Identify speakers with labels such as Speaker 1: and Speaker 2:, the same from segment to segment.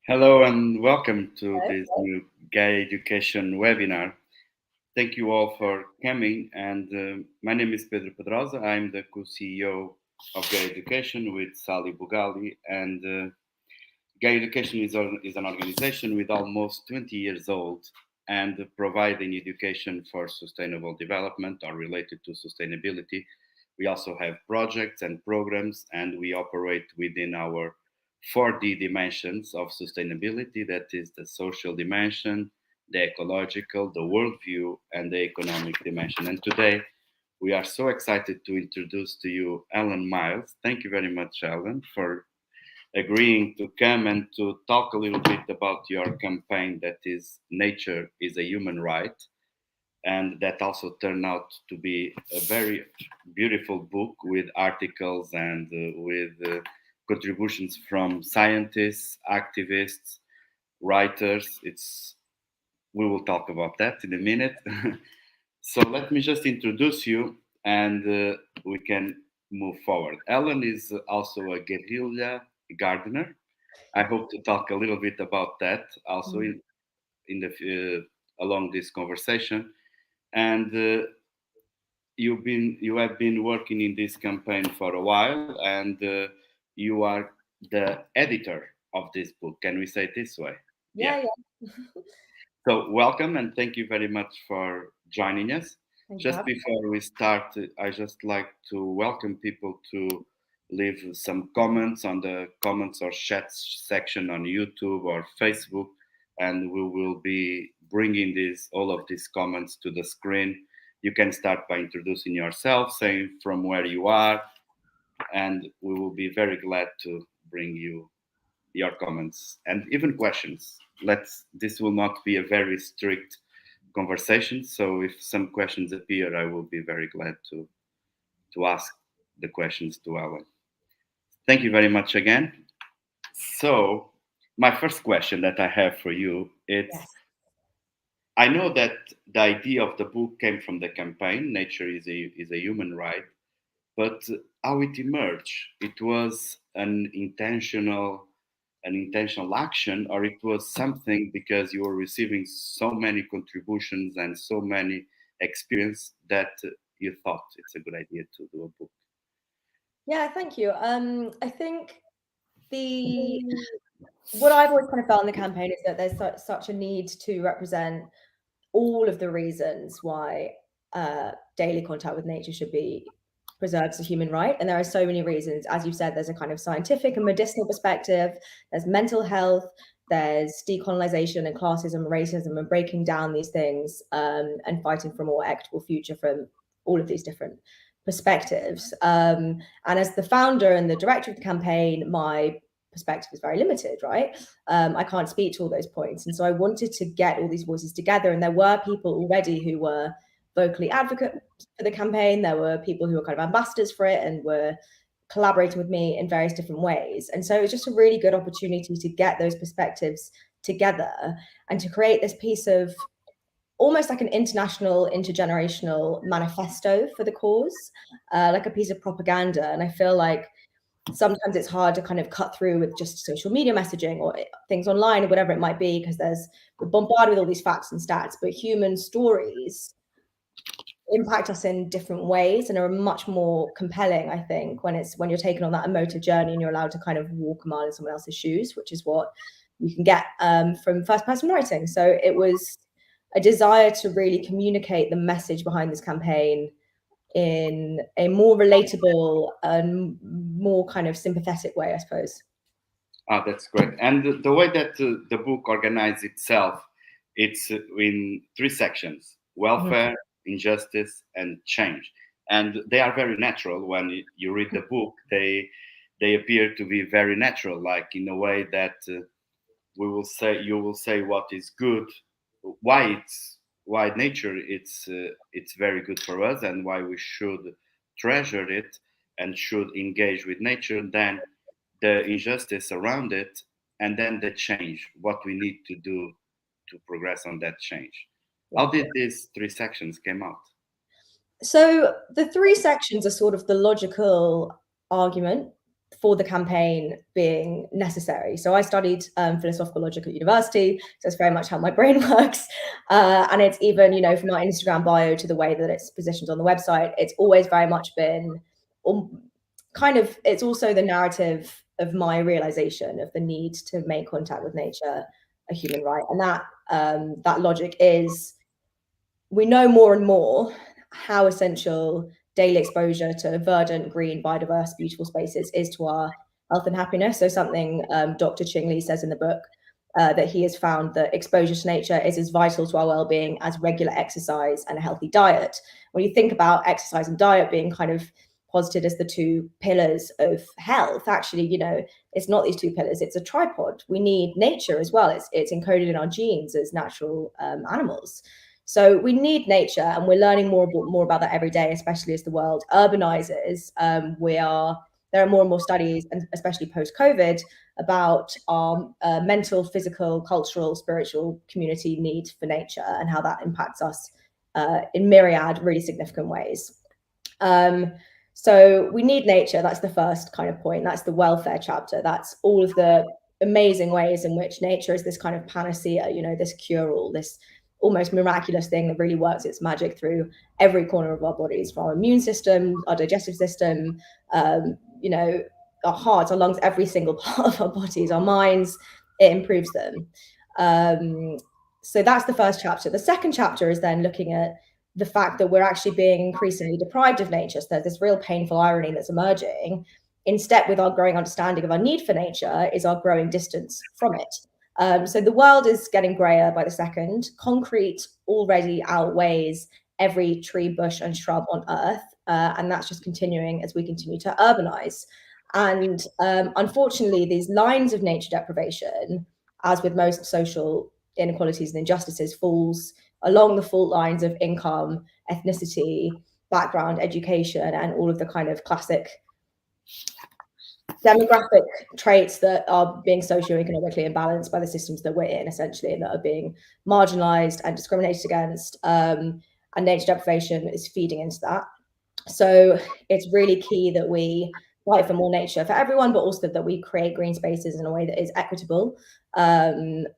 Speaker 1: Hello and welcome to
Speaker 2: Okay.
Speaker 1: this new Gay Education webinar. Thank you all for coming. And my name is Pedro Pedrosa. I'm the co-CEO of Gay Education with Sally Bugali. And Gay Education is an organization with almost 20 years old and providing education for sustainable development or related to sustainability. We also have projects and programs, and we operate within our 4D dimensions of sustainability, that is the social dimension, the ecological, the worldview, and the economic dimension. And today we are so excited to introduce to you Alan Miles. Thank you very much, Alan, for agreeing to come and to talk a little bit about your campaign that is Nature is a Human Right. And that also turned out to be a very beautiful book with articles and with contributions from scientists, activists, writers. We will talk about that in a minute. So let me just introduce you and we can move forward. Ellen is also a guerrilla gardener. I hope to talk a little bit about that also
Speaker 2: Mm.
Speaker 1: in the along this conversation. And you have been working in this campaign for a while, and you are the editor of this book. Can we say it this way? Yeah.
Speaker 2: Yeah, yeah.
Speaker 1: So, welcome and thank you very much for joining us.
Speaker 2: Thank you for
Speaker 1: Just
Speaker 2: having
Speaker 1: before we start, I just like to welcome people to leave some comments on the comments or chat section on YouTube or Facebook, and we will be bringing all of these comments to the screen. You can start by introducing yourself, saying from where you are, and we will be very glad to bring you your comments and even questions. This will not be a very strict conversation, so if some questions appear, I will be very glad to ask the questions to Alan. Thank you very much again. So, my first question that I have for you,
Speaker 2: you.
Speaker 1: it's
Speaker 2: Yes.
Speaker 1: I know that the idea of the book came from the campaign Nature is a Human Right, but how it emerged, it was an intentional action, or it was something because you were receiving so many contributions and so many experience that you thought it's a good idea to do a book.
Speaker 2: Yeah, thank you. I think the what I've always kind of felt in the campaign is that there's such a need to represent all of the reasons why daily contact with nature should be preserved as a human right. And there are so many reasons. As you said, there's a kind of scientific and medicinal perspective, there's mental health, there's decolonization and classism and racism, and breaking down these things and fighting for a more equitable future from all of these different perspectives. And as the founder and the director of the campaign, my perspective is very limited, right? I can't speak to all those points. And so I wanted to get all these voices together. And there were people already who were vocally advocates for the campaign. There were people who were kind of ambassadors for it and were collaborating with me in various different ways. And so it was just a really good opportunity to get those perspectives together and to create this piece of almost like an international, intergenerational manifesto for the cause, like a piece of propaganda. And I feel like sometimes it's hard to kind of cut through with just social media messaging or things online or whatever it might be, because we're bombarded with all these facts and stats, but human stories impact us in different ways and are much more compelling, I think, when you're taken on that emotive journey and you're allowed to kind of walk a mile in someone else's shoes, which is what you can get from first person writing. So it was a desire to really communicate the message behind this campaign in a more relatable and more kind of sympathetic way, I suppose.
Speaker 1: Ah, that's great. And the way that the book organizes itself, it's in three sections:
Speaker 2: Mhm.
Speaker 1: welfare, injustice, and change. And they are very natural. When you read the book, they appear to be very natural, like in a way that you will say what is good, why nature it's very good for us, and why we should treasure it and should engage with nature. Then the injustice around it, and then the change, what we need to do to progress on that change. How
Speaker 2: Yeah.
Speaker 1: did these three sections came out?
Speaker 2: So the three sections are sort of the logical argument for the campaign being necessary. So I studied philosophical logic at university, so it's very much how my brain works. And it's even, from my Instagram bio to the way that it's positioned on the website, it's always very much been it's also the narrative of my realization of the need to make contact with nature a human right. And that logic is, we know more and more how essential daily exposure to verdant, green, biodiverse, beautiful spaces is to our health and happiness. So something Dr. Ching Lee says in the book, that he has found that exposure to nature is as vital to our well-being as regular exercise and a healthy diet. When you think about exercise and diet being kind of posited as the two pillars of health, actually, it's not these two pillars, it's a tripod. We need nature as well. It's encoded in our genes as natural animals. So we need nature, and we're learning more about that every day, especially as the world urbanizes. There are more and more studies, and especially post-COVID, about our mental, physical, cultural, spiritual community need for nature and how that impacts us in myriad really significant ways. So we need nature. That's the first kind of point. That's the welfare chapter. That's all of the amazing ways in which nature is this kind of panacea, this cure-all, this almost miraculous thing that really works its magic through every corner of our bodies, from our immune system, our digestive system, our hearts, our lungs, every single part of our bodies, our minds. It improves them. So that's the first chapter. The second chapter is then looking at the fact that we're actually being increasingly deprived of nature. So there's this real painful irony that's emerging. In step with our growing understanding of our need for nature is our growing distance from it. So the world is getting grayer by the second. Concrete already outweighs every tree, bush, and shrub on Earth. And that's just continuing as we continue to urbanize. And unfortunately, these lines of nature deprivation, as with most social inequalities and injustices, falls along the fault lines of income, ethnicity, background, education, and all of the kind of classic demographic traits that are being socioeconomically imbalanced by the systems that we're in, essentially, and that are being marginalized and discriminated against. And nature deprivation is feeding into that. So it's really key that we fight for more nature for everyone, but also that we create green spaces in a way that is equitable, and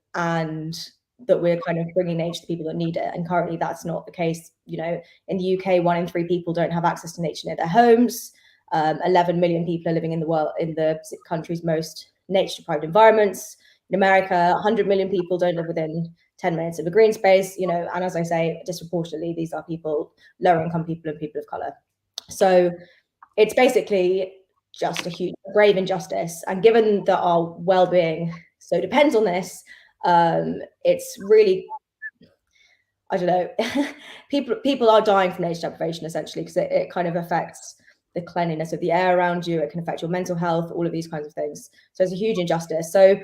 Speaker 2: that we're kind of bringing nature to people that need it. And currently that's not the case. In the UK, 1 in 3 people don't have access to nature near their homes. 11 million people are living in the country's most nature-deprived environments. In America, 100 million people don't live within 10 minutes of a green space, and as I say, disproportionately, these are lower-income people and people of color. So it's basically just a huge, grave injustice. And given that our well-being so depends on this, it's really, I don't know, people are dying from nature deprivation, essentially, because it kind of affects the cleanliness of the air around you. It can affect your mental health, all of these kinds of things. So it's a huge injustice. So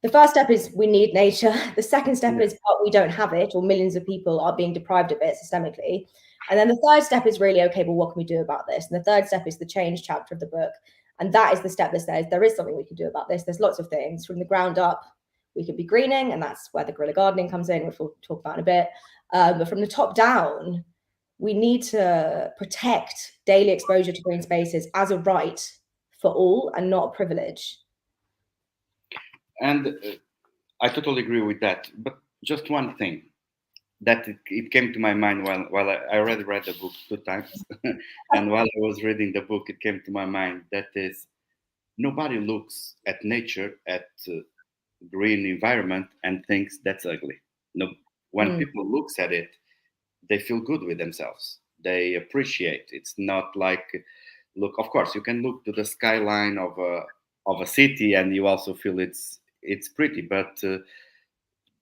Speaker 2: the first step is we need nature. The second step is we don't have it, or millions of people are being deprived of it systemically. And then the third step is really, okay, well, what can we do about this? And the third step is the change chapter of the book. And that is the step that says there is something we can do about this. There's lots of things. From the ground up, we could be greening, and that's where the guerrilla gardening comes in, which we'll talk about in a bit. But from the top down, we need to protect daily exposure to green spaces as a right for all and not a privilege.
Speaker 1: And I totally agree with that. But just one thing that it came to my mind while I already read the book 2 times, and while I was reading the book, it came to my mind that is, nobody looks at nature, at green environment, and thinks that's ugly. No, when people looks at it, they feel good with themselves. They appreciate. It's not like, look. Of course, you can look to the skyline of a city, and you also feel it's pretty, but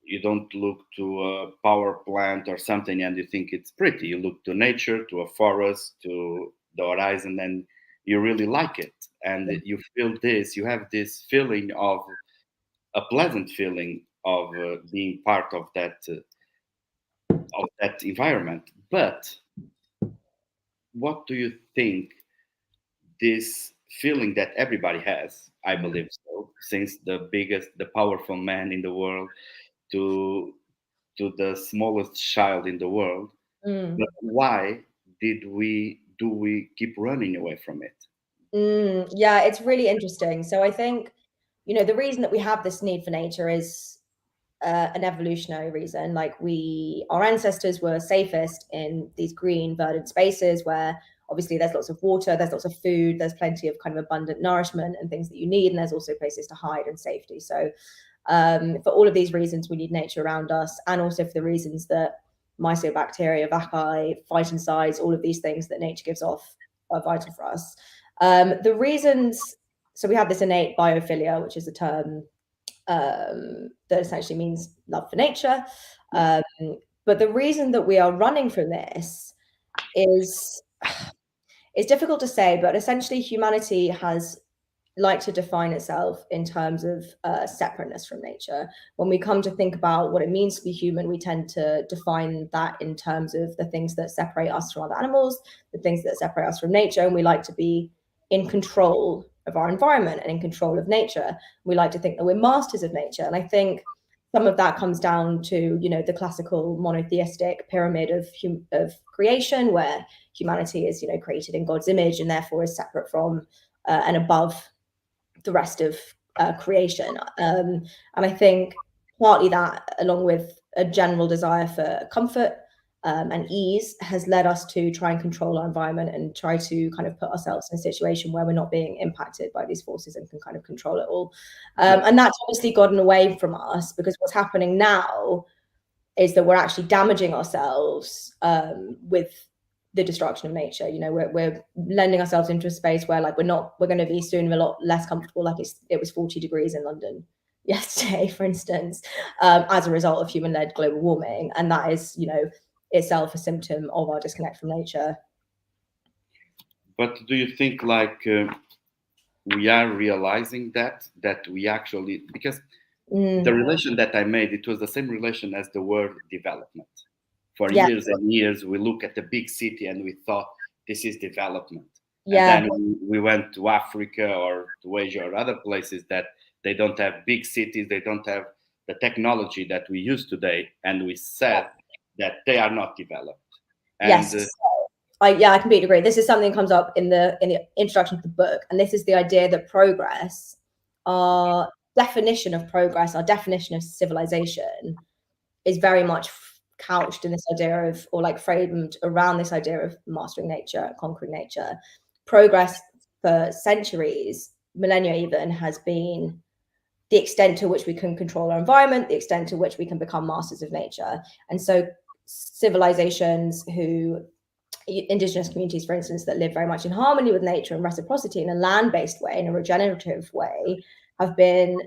Speaker 1: you don't look to a power plant or something and you think it's pretty. You look to nature, to a forest, to the horizon, and you really like it. And you feel this. You have this feeling of a pleasant feeling of being part of that environment. But what do you think this feeling that everybody has? I believe so, since the powerful man in the world to the smallest child in the world. But why do we keep running away from it?
Speaker 2: Yeah, it's really interesting. So I think, the reason that we have this need for nature is an evolutionary reason. Like our ancestors were safest in these green, verdant spaces where obviously there's lots of water, there's lots of food, there's plenty of kind of abundant nourishment and things that you need, and there's also places to hide and safety. So for all of these reasons, we need nature around us, and also for the reasons that mycobacteria, vaccae, phytoncides, all of these things that nature gives off are vital for us. The reasons, so we have this innate biophilia, which is a term that essentially means love for nature. But the reason that we are running from this is it's difficult to say, but essentially humanity has like to define itself in terms of separateness from nature. When we come to think about what it means to be human, we tend to define that in terms of the things that separate us from other animals, the things that separate us from nature, and we like to be in control of our environment and in control of nature. We like to think that we're masters of nature, and I think some of that comes down to the classical monotheistic pyramid of creation, where humanity is created in God's image and therefore is separate from and above the rest of creation. And I think partly that, along with a general desire for comfort and ease, has led us to try and control our environment and try to kind of put ourselves in a situation where we're not being impacted by these forces and can kind of control it all. And that's obviously gotten away from us, because what's happening now is that we're actually damaging ourselves with the destruction of nature. We're lending ourselves into a space where we're going to be soon a lot less comfortable. Like it was 40 degrees in London yesterday, for instance, as a result of human-led global warming, and that is itself a symptom of our disconnect from nature.
Speaker 1: But do you think we are realizing that we actually, because the relation that I made, it was the same relation as the word development. For years and years, we look at the big city and we thought this is development.
Speaker 2: Yeah.
Speaker 1: And then we went to Africa or to Asia or other places that they don't have big cities, they don't have the technology that we use today, and we said that they are not developed. And
Speaker 2: yes. I completely agree. This is something that comes up in the introduction to the book, and this is the idea that progress, our definition of progress, our definition of civilization, is very much couched in this idea of, or framed around this idea of mastering nature, conquering nature. Progress for centuries, millennia even, has been the extent to which we can control our environment, the extent to which we can become masters of nature. And so civilizations indigenous communities, for instance, that live very much in harmony with nature and reciprocity in a land-based way, in a regenerative way, have been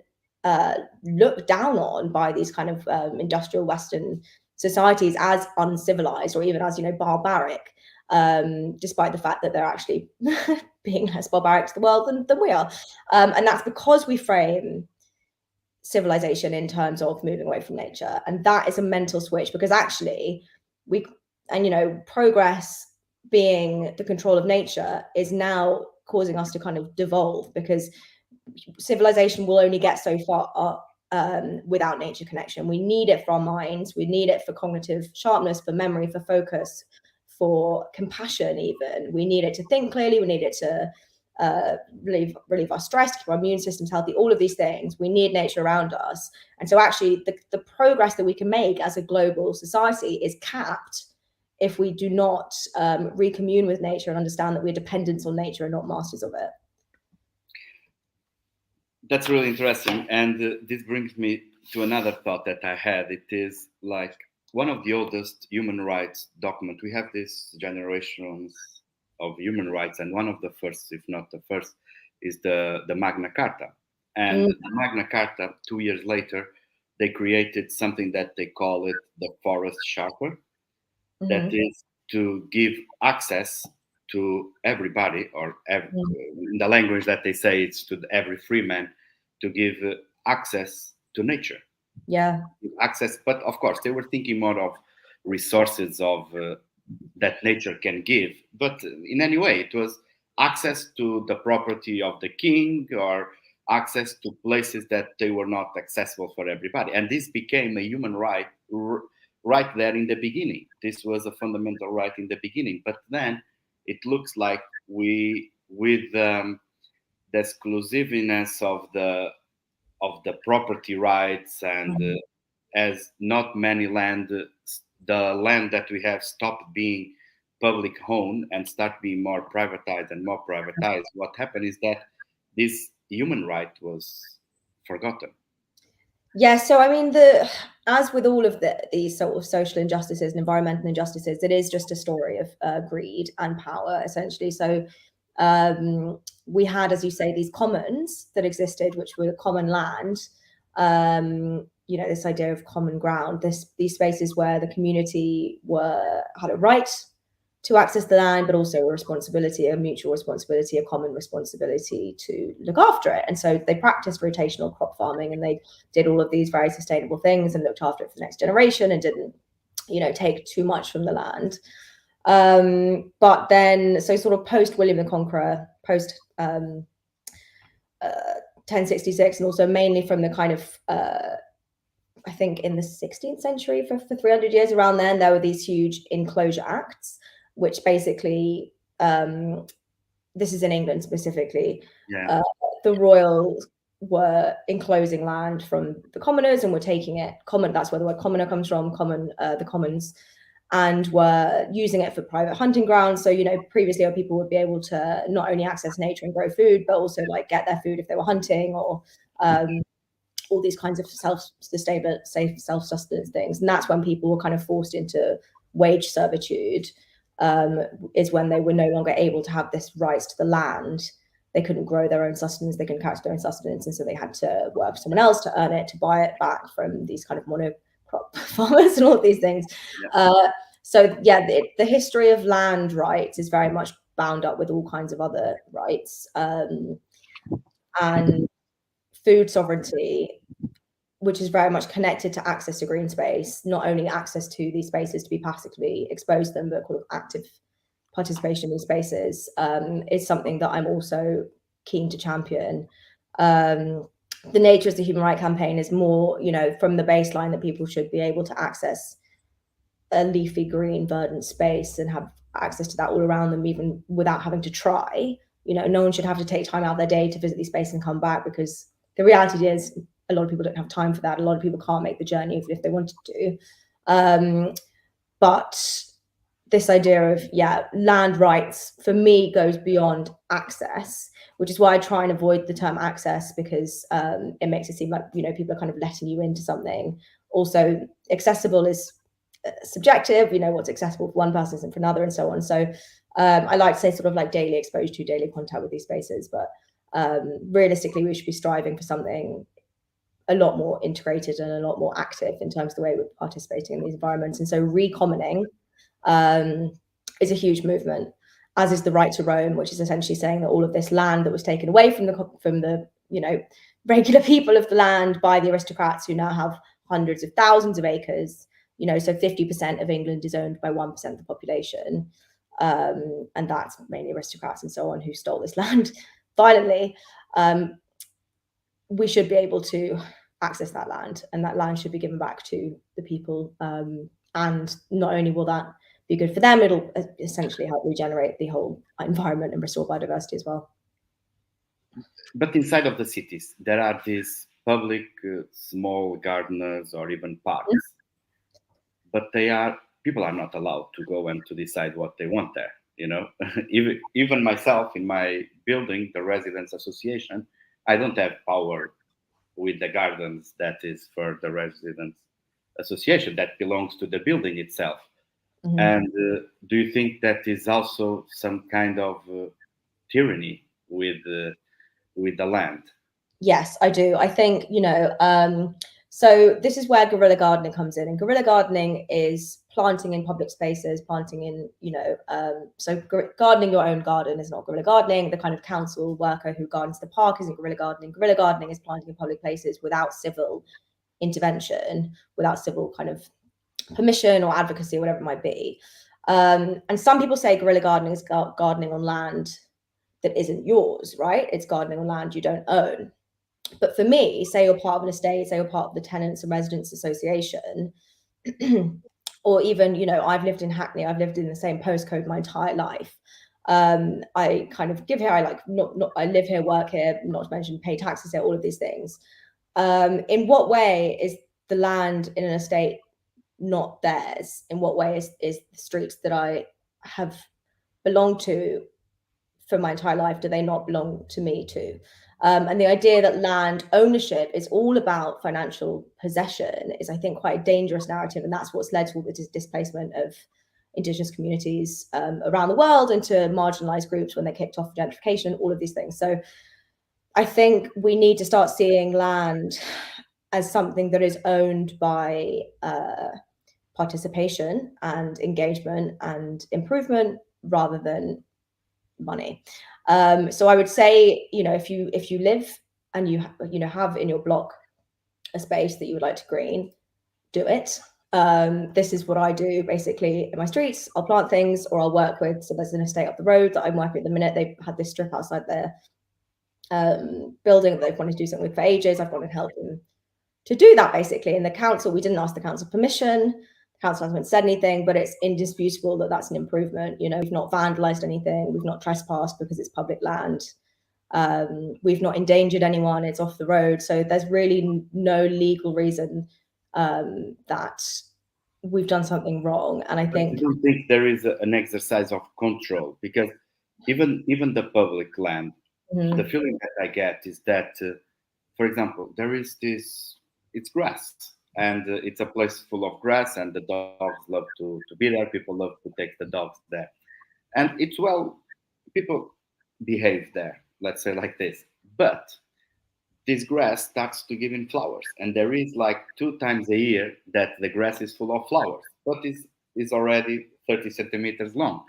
Speaker 2: looked down on by these kind of industrial Western societies as uncivilized, or even as barbaric, despite the fact that they're actually being less barbaric to the world than we are. And that's because we frame civilization in terms of moving away from nature, and that is a mental switch, because actually progress being the control of nature is now causing us to kind of devolve, because civilization will only get so far without nature connection. We need it for our minds, we need it for cognitive sharpness, for memory, for focus, for compassion. Even we need it to think clearly, we need it to relieve our stress, keep our immune systems healthy, all of these things. We need nature around us. And so actually the progress that we can make as a global society is capped if we do not recommune with nature and understand that we're dependents on nature and not masters of it.
Speaker 1: That's really interesting. And this brings me to another thought that I had. It is like one of the oldest human rights documents. We have this generations of human rights, and one of the first, if not the first, is the Magna Carta. And the Magna Carta, 2 years later, they created something that they call it the Forest Charter, that is to give access to everybody, or in the language that they say, it's to every free man, to give access to nature.
Speaker 2: Yeah.
Speaker 1: Access, but of course they were thinking more of resources of that nature can give. But in any way, it was access to the property of the king, or access to places that they were not accessible for everybody. And this became a human right right there in the beginning. This was a fundamental right in the beginning. But then it looks like we with the exclusiveness of the property rights, and as not many land, the land that we have stopped being public owned and start being more privatized and more privatized, what happened is that this human right was forgotten.
Speaker 2: Yeah, so I mean, as with all of these sort of social injustices and environmental injustices, it is just a story of greed and power, essentially. So we had, as you say, these commons that existed, which were common land. This idea of common ground, these spaces where the community had a right to access the land, but also a responsibility, a mutual responsibility, a common responsibility to look after it. And so they practiced rotational crop farming, and they did all of these very sustainable things and looked after it for the next generation and didn't, take too much from the land. But then, so sort of post William the Conqueror, post 1066, and also mainly from the kind of I think in the 16th century, for 300 years around then, there were these huge enclosure acts, which basically, this is in England specifically, the royals were enclosing land from the commoners and were taking it, that's where the word commoner comes from, the commons, and were using it for private hunting grounds. So, previously people would be able to not only access nature and grow food, but also like get their food if they were hunting, or all these kinds of self-sustenance things. And that's when people were kind of forced into wage servitude, is when they were no longer able to have this right to the land. They couldn't grow their own sustenance, they couldn't catch their own sustenance, and so they had to work for someone else to earn it, to buy it back from these kind of monocrop farmers and all of these things. The history of land rights is very much bound up with all kinds of other rights, and food sovereignty, which is very much connected to access to green space, not only access to these spaces to be passively exposed to them, but kind of active participation in these spaces, is something that I'm also keen to champion. The nature of the Human Rights Campaign is more, from the baseline that people should be able to access a leafy, green, verdant space and have access to that all around them, even without having to try. No one should have to take time out of their day to visit these spaces and come back, because the reality is a lot of people don't have time for that. A lot of people can't make the journey even if they wanted to. But this idea of, land rights for me goes beyond access, which is why I try and avoid the term access, because it makes it seem like, people are kind of letting you into something. Also, accessible is subjective, what's accessible for one person isn't for another, and so on. So I like to say sort of like daily exposure to, daily contact with these spaces, but realistically we should be striving for something a lot more integrated and a lot more active in terms of the way we're participating in these environments. And so recommoning is a huge movement, as is the right to roam, which is essentially saying that all of this land that was taken away from the regular people of the land by the aristocrats, who now have hundreds of thousands of acres, so 50% of England is owned by 1% of the population, and that's mainly aristocrats and so on who stole this land violently. We should be able to access that land, and that land should be given back to the people. And not only will that be good for them, it'll essentially help regenerate the whole environment and restore biodiversity as well.
Speaker 1: But inside of the cities, there are these public small gardeners or even parks, but people are not allowed to go and to decide what they want there. Even myself, in my building, the residents association, I don't have power with the gardens that is for the residents association, that belongs to the building itself. And do you think that is also some kind of tyranny with the land?
Speaker 2: Yes, I do. I think, so this is where guerrilla gardening comes in. And guerrilla gardening is planting in public spaces, planting in, so gardening your own garden is not guerrilla gardening. The kind of council worker who gardens the park isn't guerrilla gardening. Guerrilla gardening is planting in public places without civil intervention, without civil kind of permission or advocacy, or whatever it might be. And some people say guerrilla gardening is gardening on land that isn't yours, right? It's gardening on land you don't own. But for me, say you're part of an estate, say you're part of the Tenants and Residents Association, or even, I've lived in Hackney, I've lived in the same postcode my entire life. I kind of give here, I live here, work here, not to mention pay taxes here, all of these things. In what way is the land in an estate not theirs? In what way is the streets that I have belonged to for my entire life, do they not belong to me too? And the idea that land ownership is all about financial possession is, I think, quite a dangerous narrative, and that's what's led to all the displacement of Indigenous communities around the world into marginalized groups when they kicked off gentrification, all of these things. So I think we need to start seeing land as something that is owned by participation and engagement and improvement rather than money. So I would say, if you live and you have in your block a space that you would like to green, do it. This is what I do basically in my streets. I'll plant things, or I'll work with. So there's an estate up the road that I'm working at the minute. They've had this strip outside their building that they've wanted to do something with for ages. I've wanted to help them to do that basically. And the council, we didn't ask the council permission. The council hasn't said anything, but it's indisputable that that's an improvement. We've not vandalized anything. We've not trespassed because it's public land. We've not endangered anyone. It's off the road. So there's really no legal reason that we've done something wrong. And I think,
Speaker 1: don't think there is an exercise of control, because even the public land, the feeling that I get is that, for example, there is this, it's grass, and it's a place full of grass, and the dogs love to be there. People love to take the dogs there, and it's, well, people behave there, let's say like this. But this grass starts to give in flowers, and there is like 2 times a year that the grass is full of flowers, but is already 30 centimeters long.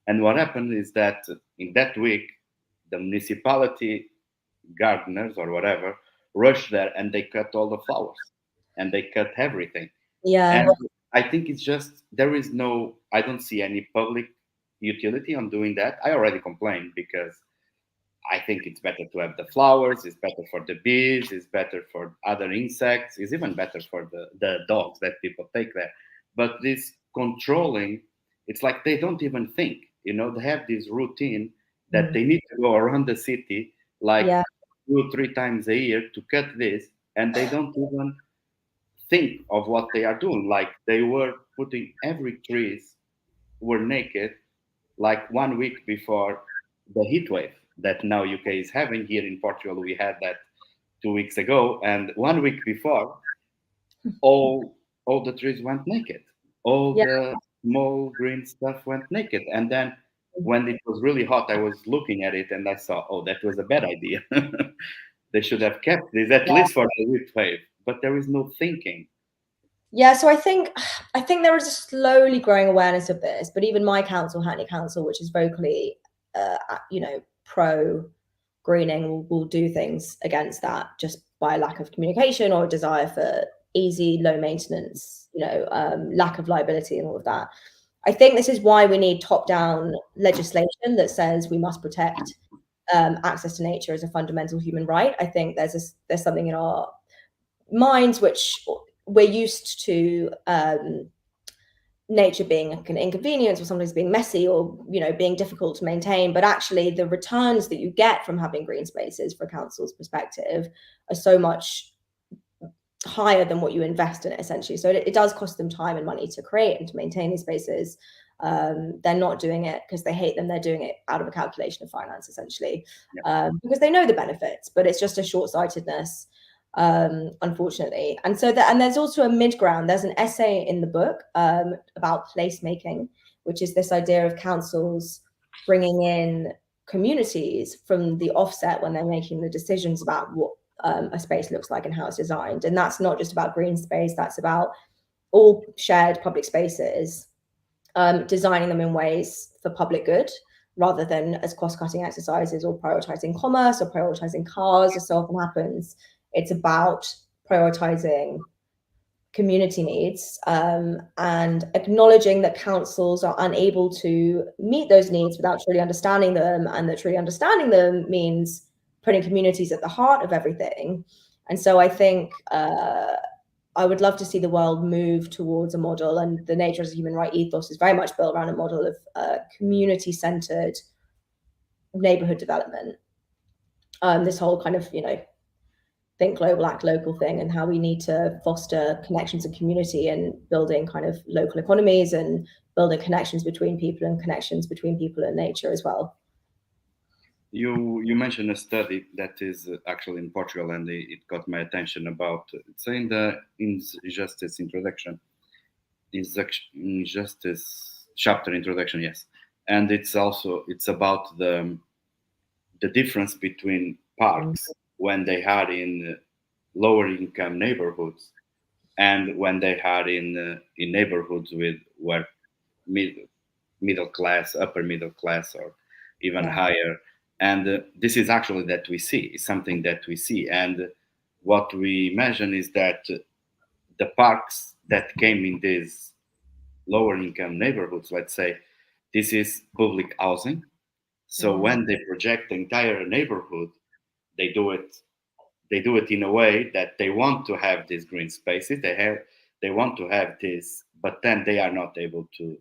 Speaker 1: And what happened is that in that week, the municipality gardeners or whatever rush there, and they cut all the flowers, and they cut everything.
Speaker 2: yeah,
Speaker 1: And I think it's just, I don't see any public utility on doing that. I already complained because I think it's better to have the flowers. It's better for the bees. It's better for other insects. It's even better for the dogs that people take there. But this controlling, it's like they don't even think. They have this routine that they need to go around the city like
Speaker 2: yeah,
Speaker 1: 2 or 3 times a year to cut this, and they don't even think of what they are doing. Like they were putting every trees were naked like 1 week before the heat wave that now UK is having. Here in Portugal, we had that 2 weeks ago, and 1 week before, all the trees went naked. All
Speaker 2: yeah,
Speaker 1: the small green stuff went naked, and then when it was really hot, I was looking at it and I saw, oh, that was a bad idea. They should have kept this at least for the heat wave, but there is no thinking.
Speaker 2: Yeah, so I think there is a slowly growing awareness of this, but even my council, Hackney Council, which is vocally, pro greening, will do things against that just by a lack of communication or a desire for easy, low maintenance, lack of liability and all of that. I think this is why we need top-down legislation that says we must protect access to nature as a fundamental human right. I think there's something in our minds which we're used to nature being an inconvenience, or sometimes being messy, or being difficult to maintain. But actually, the returns that you get from having green spaces, for council's perspective, are so much higher than what you invest in it, essentially. So it does cost them time and money to create and to maintain these spaces. They're not doing it because they hate them. They're doing it out of a calculation of finance, essentially, because they know the benefits. But it's just a short-sightedness, unfortunately. And so and there's also a mid-ground. There's an essay in the book about placemaking, which is this idea of councils bringing in communities from the offset when they're making the decisions about what a space looks like and how it's designed. And that's not just about green space, that's about all shared public spaces, designing them in ways for public good rather than as cost-cutting exercises or prioritizing commerce or prioritizing cars, as so often happens. It's about prioritizing community needs and acknowledging that councils are unable to meet those needs without truly understanding them, and that truly understanding them means putting communities at the heart of everything. And so I think I would love to see the world move towards a model, and the nature as a human right ethos is very much built around a model of community-centered neighborhood development. This whole kind of, think global, act local thing, and how we need to foster connections and community and building kind of local economies and building connections between people and connections between people and nature as well.
Speaker 1: You mentioned a study that is actually in Portugal, and it got my attention about it's in the injustice introduction, injustice chapter introduction, yes, and it's about the difference between parks when they are in lower income neighborhoods and when they are in neighborhoods with where middle class, upper middle class, or even higher. And this is actually that we see, is something that we see. And what we imagine is that the parks that came in these lower income neighborhoods, let's say, this is public housing. So when they project the entire neighborhood, they do it in a way that they want to have these green spaces. They want to have this, but then they are not able to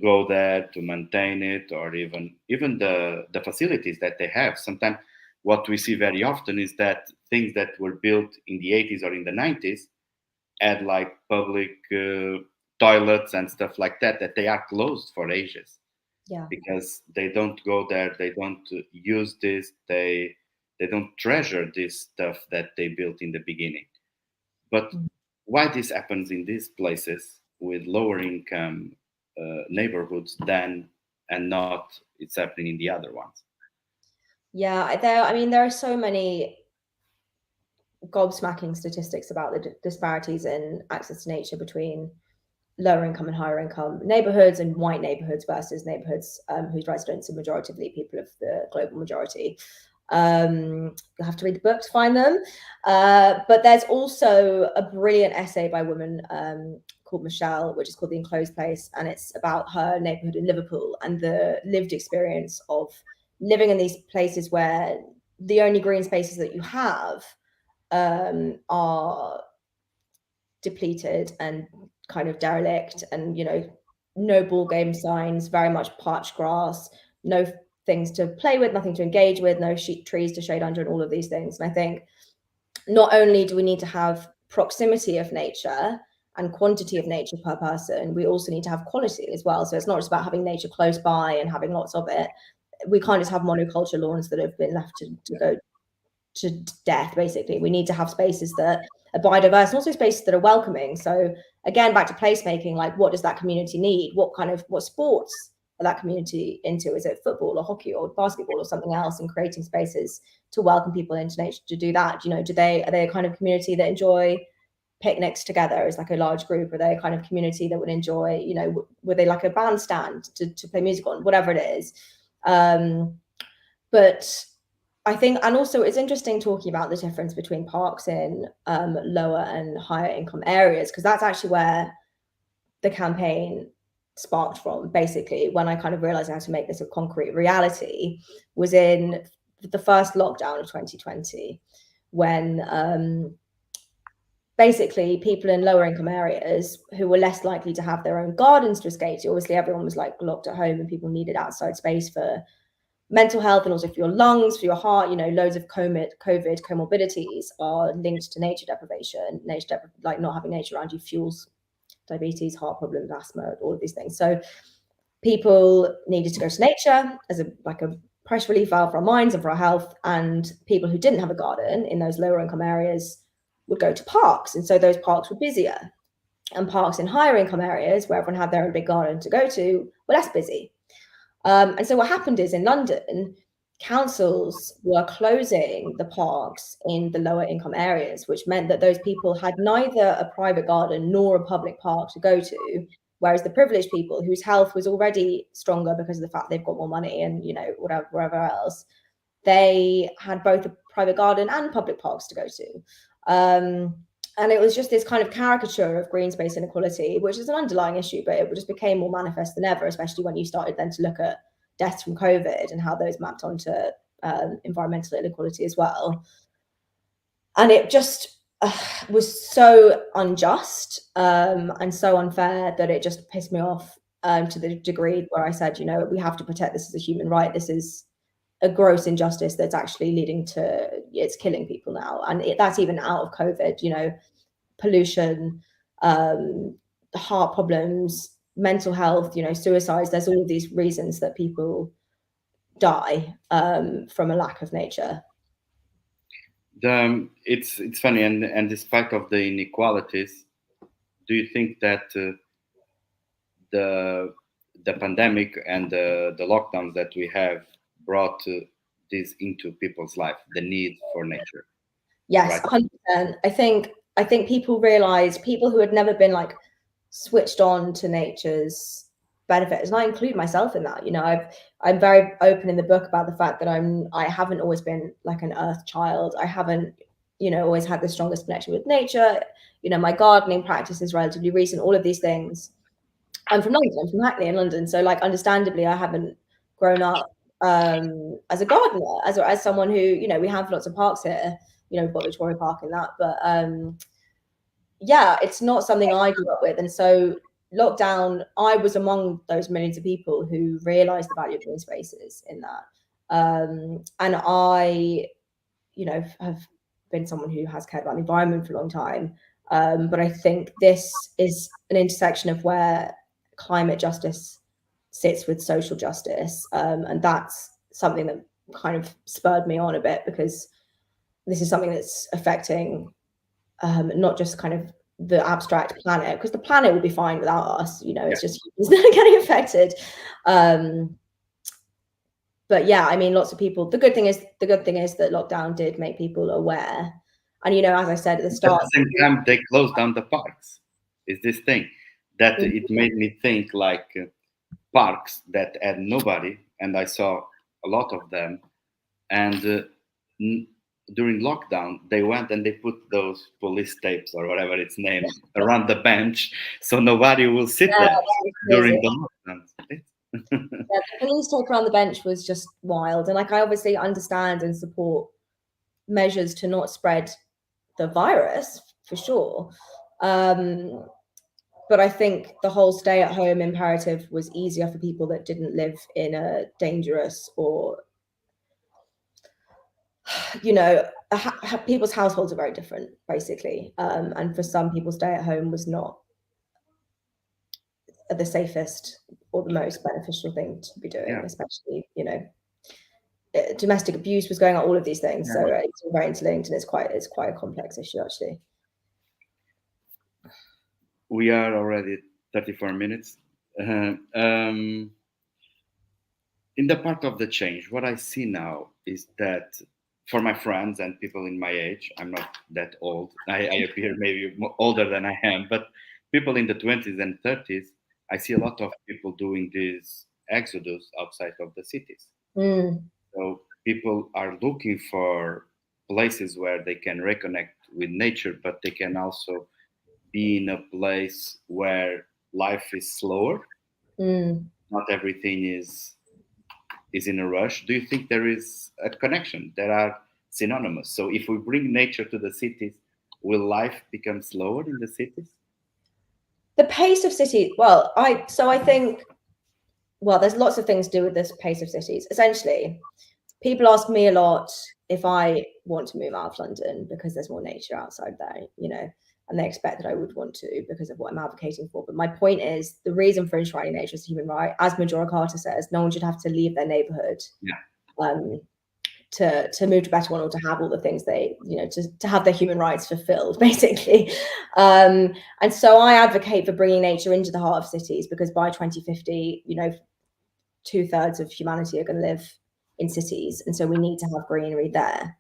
Speaker 1: go there to maintain it, or even the facilities that they have. Sometimes what we see very often is that things that were built in the 80s or in the 90s had like public toilets and stuff like that they are closed for ages.
Speaker 2: Yeah.
Speaker 1: Because they don't go there, they don't use this, they don't treasure this stuff that they built in the beginning. But why this happens in these places with lower income neighborhoods then, and not it's happening in the other ones?
Speaker 2: Yeah, there are so many gobsmacking statistics about the disparities in access to nature between lower income and higher income neighborhoods and white neighborhoods versus neighborhoods whose residents are majoritively people of the global majority. You'll have to read the book to find them. But there's also a brilliant essay by a woman called Michelle, which is called The Enclosed Place, and it's about her neighborhood in Liverpool and the lived experience of living in these places where the only green spaces that you have are depleted and kind of derelict, and no ball game signs, very much parched grass, no things to play with, nothing to engage with, no trees to shade under, and all of these things. And I think not only do we need to have proximity of nature and quantity of nature per person, we also need to have quality as well. So it's not just about having nature close by and having lots of it. We can't just have monoculture lawns that have been left to go to death. Basically, we need to have spaces that are biodiverse and also spaces that are welcoming. So again, back to placemaking, like what does that community need? What sports are that community into? Is it football or hockey or basketball or something else? And creating spaces to welcome people into nature to do that. Are they a kind of community that enjoy picnics together as like a large group? Are they a kind of community that would enjoy, were they like a bandstand to play music on, whatever it is? But I think, and also it's interesting talking about the difference between parks in lower and higher income areas, because that's actually where the campaign sparked from. Basically, when I kind of realized how to make this a concrete reality was in the first lockdown of 2020, when basically people in lower income areas who were less likely to have their own gardens to escape to, obviously everyone was like locked at home and people needed outside space for mental health and also for your lungs, for your heart. Loads of COVID comorbidities are linked to nature deprivation. Like not having nature around you fuels diabetes, heart problems, asthma, all of these things. So people needed to go to nature as a pressure relief valve for our minds and for our health. And people who didn't have a garden in those lower income areas would go to parks, and so those parks were busier. And parks in higher income areas, where everyone had their own big garden to go to, were less busy. And so what happened is in London, councils were closing the parks in the lower income areas, which meant that those people had neither a private garden nor a public park to go to, whereas the privileged people whose health was already stronger because of the fact they've got more money and whatever else, they had both a private garden and public parks to go to. And it was just this kind of caricature of green space inequality, which is an underlying issue, but it just became more manifest than ever, especially when you started then to look at deaths from COVID and how those mapped onto environmental inequality as well. And it just was so unjust and so unfair that it just pissed me off to the degree where I said, we have to protect this as a human right. This is a gross injustice that's actually leading to, it's killing people now. And that's even out of COVID, you know, pollution, heart problems, mental health, you know, suicides. There's all of these reasons that people die from a lack of nature.
Speaker 1: It's funny, and despite of the inequalities, do you think that the the pandemic and the lockdowns that we have brought this into people's life, the need for nature?
Speaker 2: Yes,
Speaker 1: Right.
Speaker 2: 100%. I think people realize, people who had never been like switched on to nature's benefits, and I include myself in that. You know, I'm very open in the book about the fact that I haven't always been like an earth child. I haven't, you know, always had the strongest connection with nature. You know, my gardening practice is relatively recent, all of these things. I'm from London, I'm from Hackney in London. So like understandably I haven't grown up as a gardener, as someone who, you know, we have lots of parks here, you know, we've got Victoria Park and that, but yeah, it's not something I grew up with. And so lockdown, I was among those millions of people who realized the value of green spaces in that. And I, you know, have been someone who has cared about the environment for a long time. But I think this is an intersection of where climate justice sits with social justice. And that's something that kind of spurred me on a bit, because this is something that's affecting not just kind of the abstract planet, because the planet will be fine without us, you know, it's just humans that are getting affected. But yeah, I mean, lots of people, the good thing is that lockdown did make people aware. And, you know, as I said at the start,
Speaker 1: At the same time, they closed down the parks. Is this thing that it made me think like parks that had nobody, and I saw a lot of them. And during lockdown, they went and they put those police tapes or whatever it's named around the bench, so nobody will sit there during the lockdown.
Speaker 2: Yeah, the police tape around the bench was just wild. And like, I obviously understand and support measures to not spread the virus for sure. But I think the whole stay at home imperative was easier for people that didn't live in a dangerous or, you know, people's households are very different, basically. And for some people, stay at home was not the safest or the most beneficial thing to be doing, especially, you know, domestic abuse was going on, all of these things. So it's all very interlinked, and it's quite a complex issue, actually.
Speaker 1: We are already 34 minutes. In the part of the change, what I see now is that for my friends and people in my age, I'm not that old. I appear maybe older than I am, but people in the 20s and 30s, I see a lot of people doing this exodus outside of the cities. So people are looking for places where they can reconnect with nature, but they can also be in a place where life is slower. Not everything is in a rush. Do you think there is a connection that are synonymous? So if we bring nature to the cities, will life become slower in the cities?
Speaker 2: The pace of cities, well, I think, well, there's lots of things to do with this pace of cities. Essentially, people ask me a lot if I want to move out of London because there's more nature outside there, you know, and they expect that I would want to because of what I'm advocating for. But my point is, the reason for enshrining nature is a human right. As Majora Carter says, no one should have to leave their neighborhood to move to a better one, or to have all the things they, you know, to have their human rights fulfilled, basically. And so I advocate for bringing nature into the heart of cities, because by 2050, you know, 2/3 of humanity are going to live in cities, and so we need to have greenery there.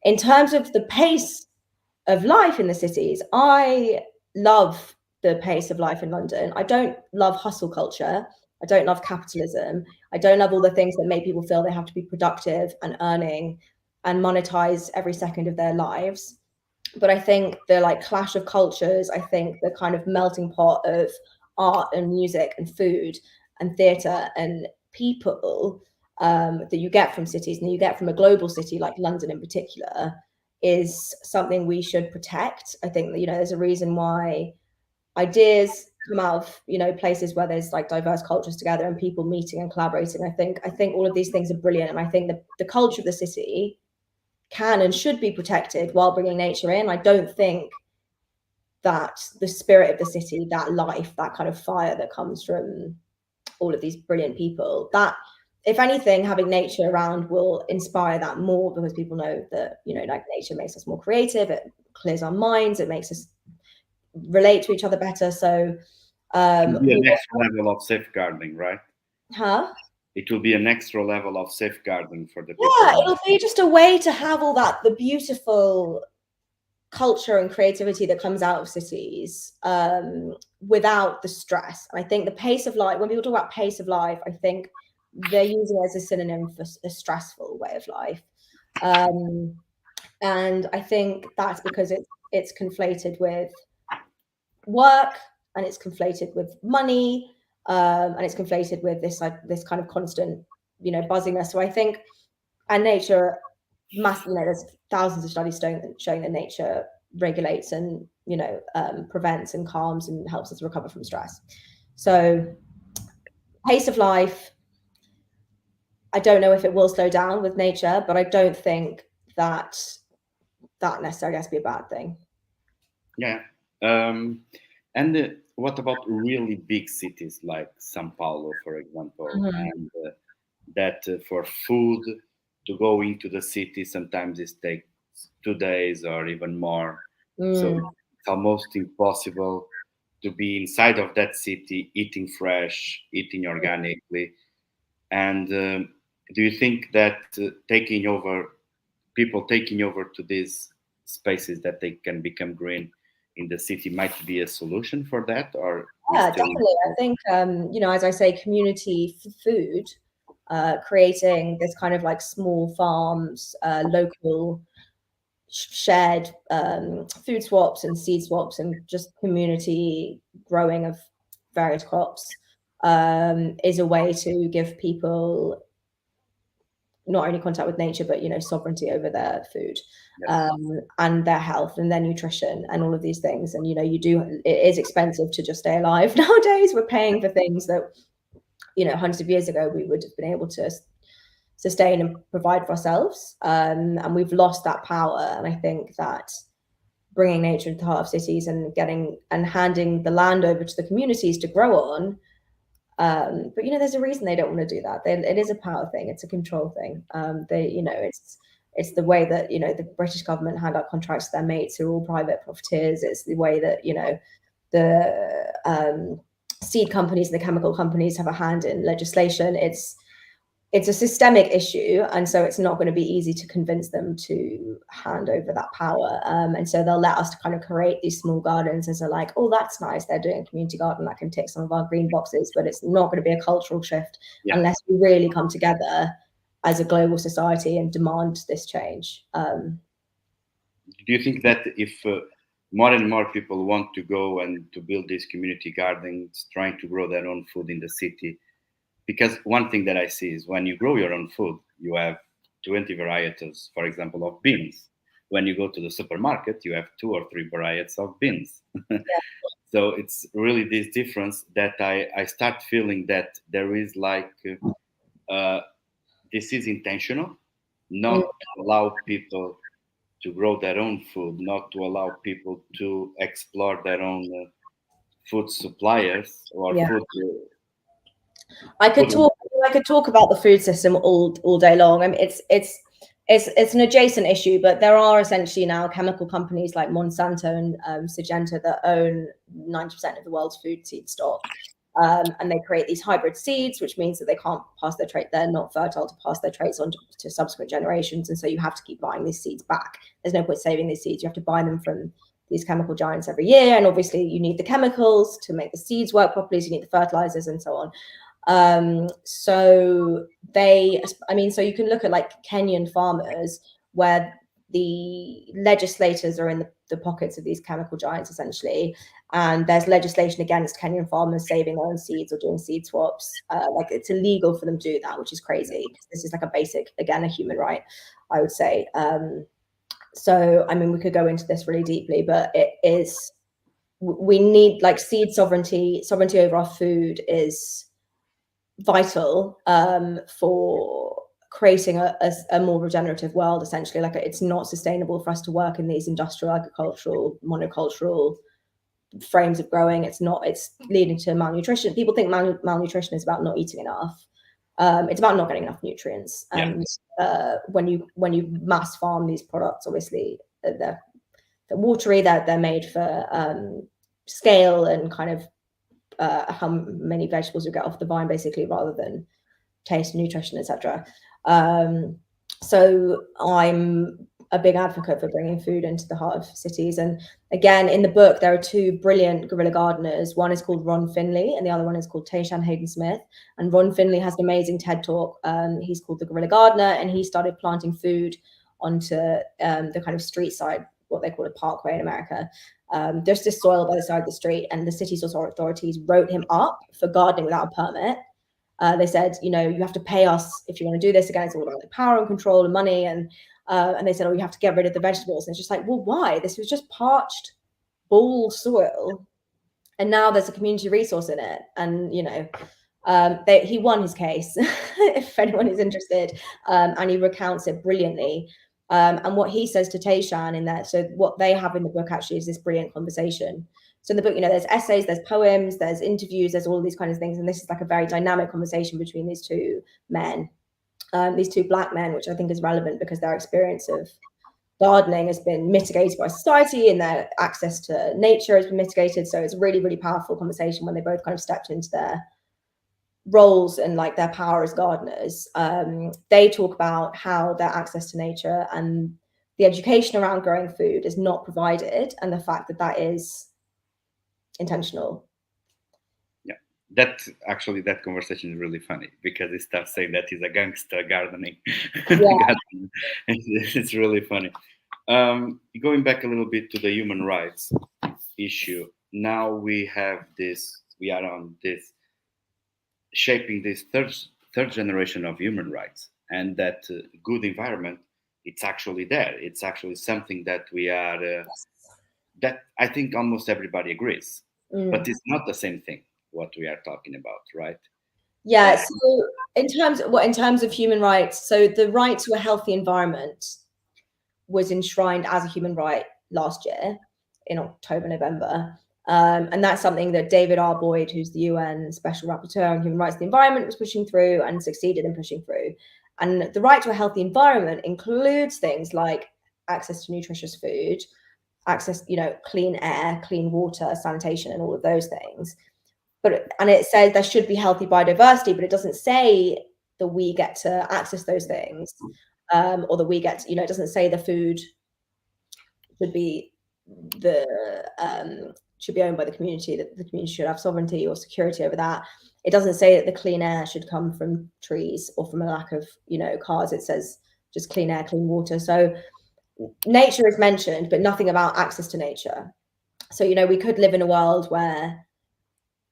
Speaker 2: In terms of the pace of life in the cities, I love the pace of life in London. I don't love hustle culture. I don't love capitalism. I don't love all the things that make people feel they have to be productive and earning and monetize every second of their lives. But I think the like clash of cultures, I think the kind of melting pot of art and music and food and theatre and people that you get from cities, and you get from a global city like London in particular, is something we should protect. I think that, you know, there's a reason why ideas come out of, you know, places where there's like diverse cultures together and people meeting and collaborating. I think all of these things are brilliant, and I think the culture of the city can and should be protected while bringing nature in. I don't think that the spirit of the city, that life, that kind of fire that comes from all of these brilliant people, that if anything, having nature around will inspire that more, because people know that, you know, like nature makes us more creative, it clears our minds, it makes us relate to each other better. So
Speaker 1: it will be an extra level of safeguarding, right? It will be an extra level of safeguarding for the people.
Speaker 2: Yeah, it'll be just a way to have all that, the beautiful culture and creativity that comes out of cities, without the stress. And I think the pace of life, when people talk about pace of life, I think they're using it as a synonym for a stressful way of life. And I think that's because it's conflated with work, and it's conflated with money, and it's conflated with this kind of constant, you know, buzziness. So I think, and nature, you know, there's thousands of studies showing that nature regulates and, you know, prevents and calms and helps us recover from stress. So pace of life, I don't know if it will slow down with nature, but I don't think that necessarily has to be a bad thing.
Speaker 1: Yeah. And what about really big cities like São Paulo, for example, and that for food to go into the city sometimes it takes 2 days or even more. So it's almost impossible to be inside of that city eating fresh, eating organically. And do you think that people taking over to these spaces that they can become green in the city might be a solution for that? Or
Speaker 2: yeah, definitely. I think, you know, as I say, community food, creating this kind of like small farms, local shared food swaps and seed swaps, and just community growing of various crops, is a way to give people not only contact with nature, but, you know, sovereignty over their food, and their health and their nutrition and all of these things. And, you know, it is expensive to just stay alive nowadays. We're paying for things that, you know, hundreds of years ago we would have been able to sustain and provide for ourselves. And we've lost that power. And I think that bringing nature into the heart of cities and handing the land over to the communities to grow on. But, you know, there's a reason they don't want to do that. It is a power thing. It's a control thing. You know, it's the way that, you know, the British government hand out contracts to their mates who are all private profiteers. It's the way that, you know, the seed companies and the chemical companies have a hand in legislation. It's a systemic issue, and so it's not going to be easy to convince them to hand over that power. And so they'll let us to kind of create these small gardens as they're like, oh, that's nice, they're doing a community garden that can tick some of our green boxes, but it's not going to be a cultural shift unless we really come together as a global society and demand this change.
Speaker 1: Do you think that if more and more people want to go and to build these community gardens, trying to grow their own food in the city? Because one thing that I see is when you grow your own food, you have 20 varieties, for example, of beans. When you go to the supermarket, you have 2 or 3 varieties of beans. So it's really this difference that I start feeling that there is like, this is intentional, not to allow people to grow their own food, not to allow people to explore their own food suppliers or food.
Speaker 2: I could talk about the food system all day long. I mean, it's an adjacent issue, but there are essentially now chemical companies like Monsanto and Syngenta that own 90% of the world's food seed stock. And they create these hybrid seeds, which means that they can't pass their trait. They're not fertile to pass their traits on to subsequent generations. And so you have to keep buying these seeds back. There's no point saving these seeds. You have to buy them from these chemical giants every year. And obviously you need the chemicals to make the seeds work properly. So you need the fertilizers and so on. So you can look at like Kenyan farmers where the legislators are in the pockets of these chemical giants essentially, and there's legislation against Kenyan farmers saving their own seeds or doing seed swaps. Like it's illegal for them to do that, which is crazy. This is like a basic, again, a human right, I would say. So I mean, we could go into this really deeply, but it is we need like seed sovereignty over our food is vital for creating a more regenerative world. Essentially, like it's not sustainable for us to work in these industrial, agricultural, monocultural frames of growing. It's leading to malnutrition. People think malnutrition is about not eating enough. It's about not getting enough nutrients. And when you mass farm these products, obviously they're watery. They're made for scale and kind of how many vegetables you get off the vine, basically, rather than taste, nutrition, etc. So I'm a big advocate for bringing food into the heart of cities. And again, in the book, there are two brilliant guerrilla gardeners. One is called Ron Finley, and the other one is called Tayshan Hayden Smith. And Ron Finley has an amazing TED talk. He's called the Guerrilla Gardener, and he started planting food onto the kind of street side, what they call a parkway in America. There's this soil by the side of the street, and the city's authorities wrote him up for gardening without a permit. They said, you have to pay us if you want to do this. Again, it's all about like power and control and money. And they said, you have to get rid of the vegetables. And it's just like, well, why? This was just parched, bald soil, and now there's a community resource in it. And he won his case, if anyone is interested, and he recounts it brilliantly. And what he says to Tayshan in there, so what they have in the book actually is this brilliant conversation. So in the book, there's essays, there's poems, there's interviews, there's all these kinds of things. And this is like a very dynamic conversation between these two men, these two Black men, which I think is relevant because their experience of gardening has been mitigated by society and their access to nature has been mitigated. So it's a really, really powerful conversation when they both kind of stepped into their roles and like their power as gardeners. They talk about how their access to nature and the education around growing food is not provided, and the fact that that is intentional.
Speaker 1: Yeah, that conversation is really funny because he starts saying that he's a gangster gardening.
Speaker 2: Yeah.
Speaker 1: It's really funny. Going back a little bit to the human rights issue, now we are on this shaping this third generation of human rights, and that good environment, it's actually there. It's actually something that we are that I think almost everybody agrees, but it's not the same thing what we are talking about, right?
Speaker 2: Yeah. So in terms of human rights, so the right to a healthy environment was enshrined as a human right last year in October, November. And that's something that David R. Boyd, who's the UN Special Rapporteur on Human Rights and the Environment, was pushing through and succeeded in pushing through. And the right to a healthy environment includes things like access to nutritious food, access, clean air, clean water, sanitation, and all of those things. And it says there should be healthy biodiversity, but it doesn't say that we get to access those things, or that we get to, it doesn't say the food should be should be owned by the community, that the community should have sovereignty or security over that. It doesn't say that the clean air should come from trees or from a lack of, cars. It says just clean air, clean water. So nature is mentioned, but nothing about access to nature. So, we could live in a world where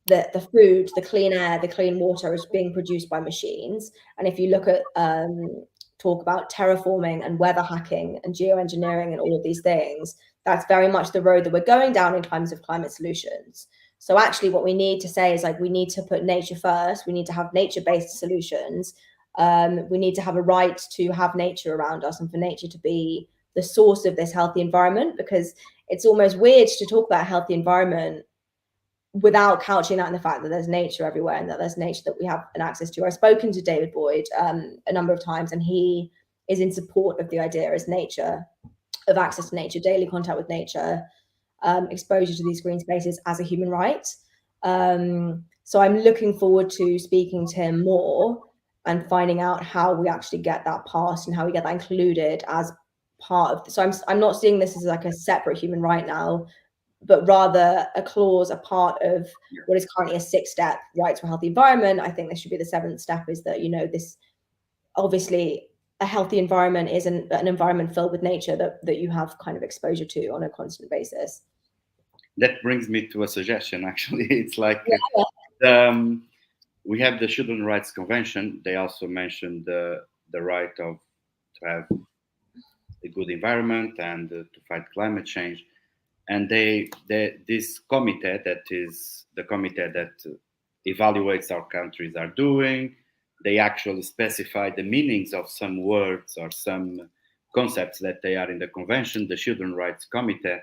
Speaker 2: the food, the clean air, the clean water is being produced by machines. And if you look at talk about terraforming and weather hacking and geoengineering and all of these things, that's very much the road that we're going down in terms of climate solutions. So actually what we need to say is like, we need to put nature first. We need to have nature-based solutions. We need to have a right to have nature around us and for nature to be the source of this healthy environment, because it's almost weird to talk about a healthy environment without couching that in the fact that there's nature everywhere and that there's nature that we have an access to. I've spoken to David Boyd a number of times, and he is in support of the idea of access to nature, daily contact with nature, exposure to these green spaces as a human right. So I'm looking forward to speaking to him more and finding out how we actually get that passed and how we get that included as part of. So I'm not seeing this as like a separate human right now, but rather a clause, a part of what is currently a 6-step right to a healthy environment. I think this should be the 7th step, is that, this obviously a healthy environment is an environment filled with nature that you have kind of exposure to on a constant basis.
Speaker 1: That brings me to a suggestion, actually. It's like we have the Children's Rights Convention. They also mentioned the right to have a good environment and to fight climate change. and this committee, that is the committee that evaluates how countries are doing, they actually specify the meanings of some words or some concepts that they are in the convention, the Children Rights Committee.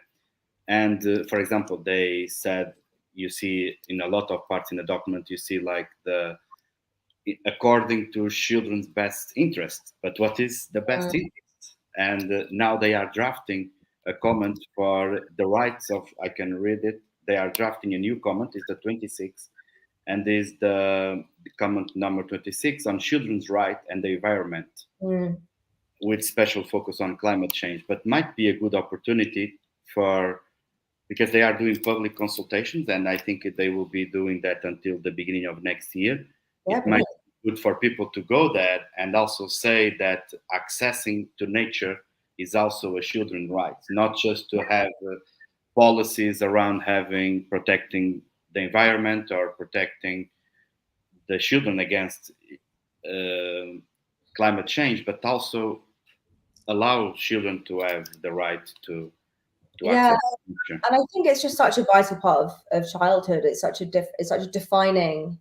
Speaker 1: And for example, they said, you see in a lot of parts in the document, you see like the according to children's best interests. But what is the best interest? And now they are drafting a comment for the rights of, I can read it. They are drafting a new comment, it's the 26th, and is the comment number 26 on children's right and the environment, with special focus on climate change. But might be a good opportunity for, because they are doing public consultations, and I think they will be doing that until the beginning of next year.
Speaker 2: Yeah,
Speaker 1: It might be good for people to go there and also say that accessing to nature is also a children's right, not just to have policies around having protecting the environment or protecting the children against uh, climate change, but also allow children to have the right to
Speaker 2: yeah.
Speaker 1: access nature.
Speaker 2: And I think it's just such a vital part of childhood. It's such a defining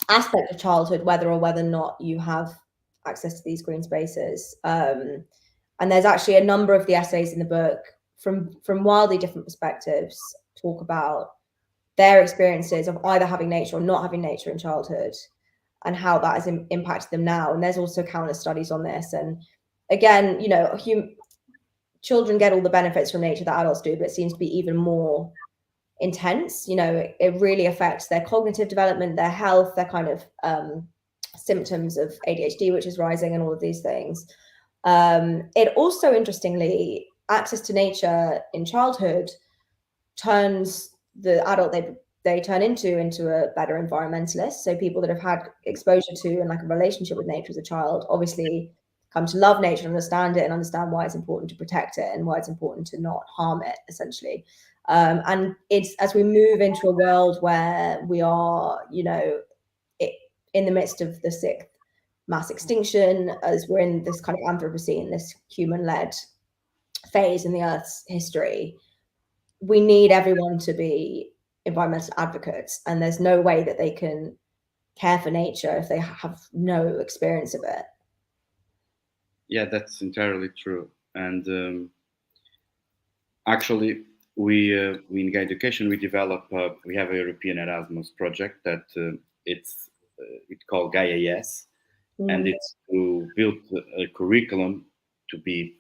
Speaker 2: aspect of childhood, whether or whether not you have access to these green spaces. And there's actually a number of the essays in the book from wildly different perspectives talk about their experiences of either having nature or not having nature in childhood, and how that has impacted them now. And there's also countless studies on this. And again, you know, children get all the benefits from nature that adults do, but it seems to be even more intense. You know, it really affects their cognitive development, their health, their kind of symptoms of ADHD, which is rising, and all of these things. It also, interestingly, access to nature in childhood turns the adult they turn into a better environmentalist. So people that have had exposure to and like a relationship with nature as a child obviously come to love nature, understand it, and understand why it's important to protect it and why it's important to not harm it, essentially. And it's as we move into a world where we are, you know, in the midst of the sixth mass extinction, as we're in this kind of Anthropocene, this human-led phase in the Earth's history, we need everyone to be environmental advocates, and there's no way that they can care for nature if they have no experience of it.
Speaker 1: Yeah, that's entirely true. And actually, we in education we develop we have a European Erasmus project that it's called GaiaS, and it's to build a curriculum to be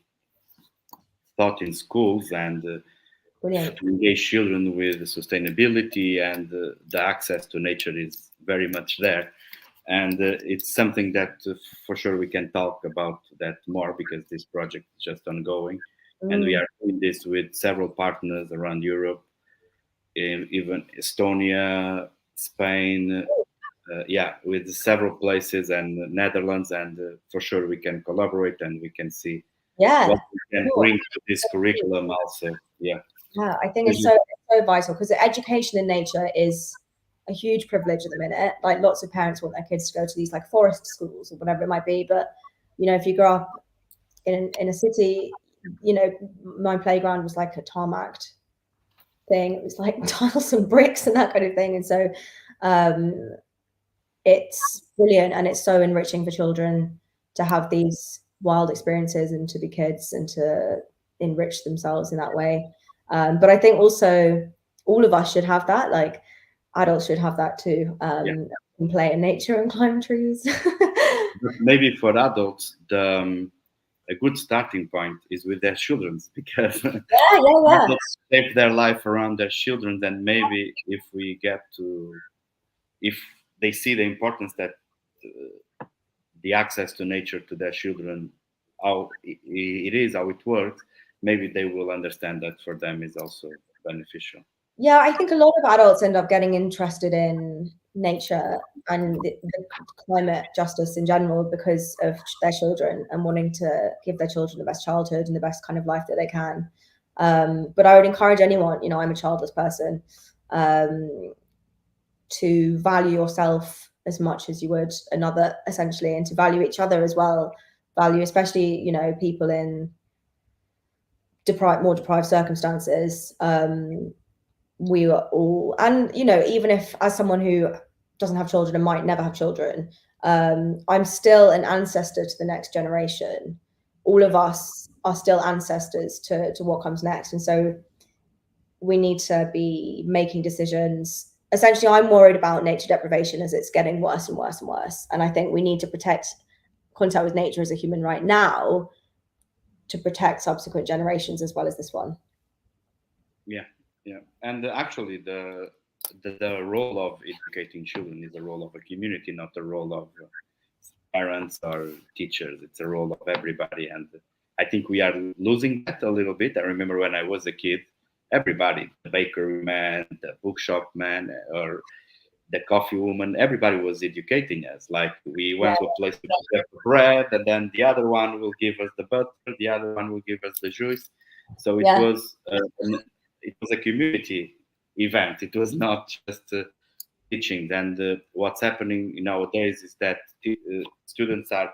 Speaker 1: taught in schools and
Speaker 2: Brilliant.
Speaker 1: to engage children with sustainability, and the access to nature is very much there. And it's something that for sure we can talk about that more, because this project is just ongoing, and we are doing this with several partners around Europe, even Estonia, Spain, yeah, with several places, and Netherlands, and for sure we can collaborate and we can see what we can bring to this curriculum also. Yeah.
Speaker 2: Yeah, I think it's so vital, because education in nature is a huge privilege at the minute. Like, lots of parents want their kids to go to these like forest schools or whatever it might be, but you know, if you grow up in a city, you know, my playground was like a tarmacked thing. It was like tiles and bricks and that kind of thing. And so it's brilliant, and it's so enriching for children to have these wild experiences and to be kids and to enrich themselves in that way. But I think also all of us should have that. Like, adults should have that too. And play in nature and climb trees.
Speaker 1: Maybe for adults, a good starting point is with their children, because adults shape their life around their children. And maybe if we get to, if they see the importance that the access to nature to their children, how it is, how it works, maybe they will understand that for them is also beneficial.
Speaker 2: Yeah, I think a lot of adults end up getting interested in nature and the climate justice in general because of their children, and wanting to give their children the best childhood and the best kind of life that they can. But I would encourage anyone, you know, I'm a childless person, to value yourself as much as you would another, essentially, and to value each other as well. Value, especially, you know, people in more deprived circumstances, we are all, and even if as someone who doesn't have children and might never have children, I'm still an ancestor to the next generation. All of us are still ancestors to what comes next, and so we need to be making decisions. Essentially, I'm worried about nature deprivation as it's getting worse and worse and worse, and I think we need to protect contact with nature as a human right now to protect subsequent generations as well as this one.
Speaker 1: Yeah, and actually, the role of educating children is the role of a community, not the role of parents or teachers. It's a role of everybody, and I think we are losing that a little bit. I remember when I was a kid, everybody, the bakery man, the bookshop man, or the coffee woman, everybody was educating us. Like we went to a place to get the bread, and then the other one will give us the butter, the other one will give us the juice. So it was a community event. It was not just teaching. And what's happening nowadays is that students are